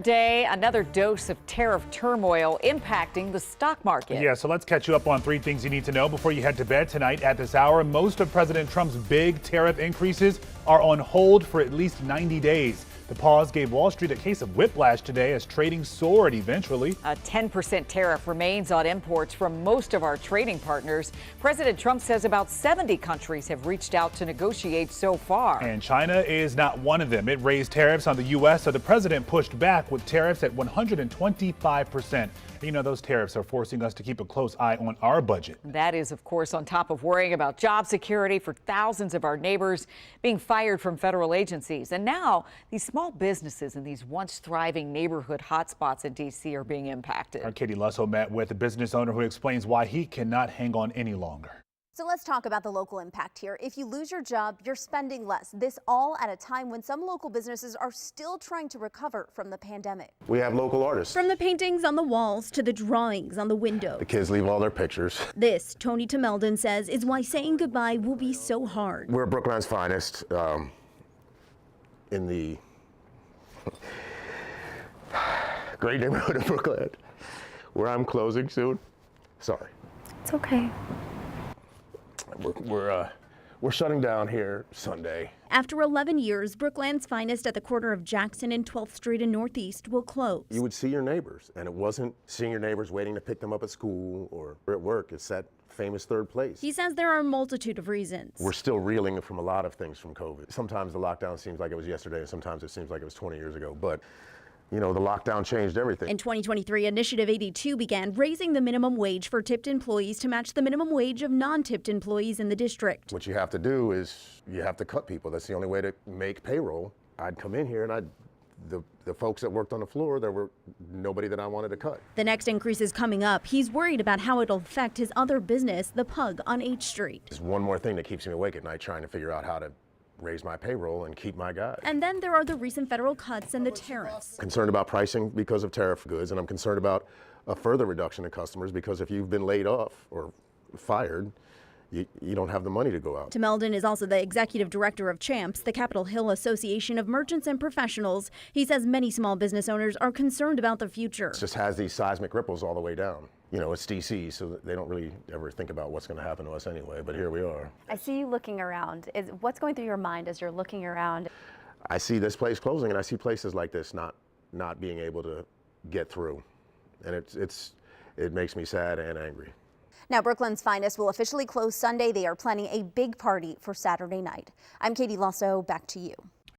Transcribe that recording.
Today, another dose of tariff turmoil impacting the stock market. Yeah, so let's catch you up on 3 things you need to know before you head to bed tonight. At this hour, most of President Trump's big tariff increases are on hold for at least 90 days. The pause gave Wall Street a case of whiplash today as trading soared eventually. A 10% tariff remains on imports from most of our trading partners. President Trump says about 70 countries have reached out to negotiate so far. And China is not one of them. It raised tariffs on the U.S., so the president pushed back with tariffs at 125%. You know, those tariffs are forcing us to keep a close eye on our budget. That is, of course, on top of worrying about job security for thousands of our neighbors being fired from federal agencies. And now these small businesses in these once thriving neighborhood hotspots in D.C. are being impacted. Our Katie Lusso met with a business owner who explains why he cannot hang on any longer. So let's talk about the local impact here. If you lose your job, you're spending less. This all at a time when some local businesses are still trying to recover from the pandemic. We have local artists. From the paintings on the walls to the drawings on the windows. The kids leave all their pictures. This, Tony Tameldon says, is why saying goodbye will be so hard. We're Brookland's finest in the great neighborhood of Brookland, where I'm closing soon. Sorry. It's okay. We're shutting down here Sunday. After 11 years, Brookland's finest at the corner of Jackson and 12th Street in Northeast will close. You would see your neighbors, and it wasn't seeing your neighbors waiting to pick them up at school or at work. It's that famous third place. He says there are a multitude of reasons. We're still reeling from a lot of things from COVID. Sometimes the lockdown seems like it was yesterday, and sometimes it seems like it was 20 years ago. But you know, the lockdown changed everything. In 2023, Initiative 82 began raising the minimum wage for tipped employees to match the minimum wage of non-tipped employees in the district. What you have to do is you have to cut people. That's the only way to make payroll. I'd come in here and the folks that worked on the floor, there were nobody that I wanted to cut. The next increase is coming up. He's worried about how it'll affect his other business, The Pug on H Street. There's one more thing that keeps me awake at night, trying to figure out how to raise my payroll and keep my guys. And then there are the recent federal cuts and the tariffs. Concerned about pricing because of tariff goods, and I'm concerned about a further reduction in customers because if you've been laid off or fired, you don't have the money to go out. Tameldon is also the executive director of CHAMPS, the Capitol Hill Association of Merchants and Professionals. He says many small business owners are concerned about the future. It just has these seismic ripples all the way down. You know, it's DC, so they don't really ever think about what's going to happen to us anyway, but here we are. I see you looking around. What's going through your mind as you're looking around? I see this place closing, and I see places like this not being able to get through. And it makes me sad and angry. Now, Brookland's finest will officially close Sunday. They are planning a big party for Saturday night. I'm Katie Lusso. Back to you.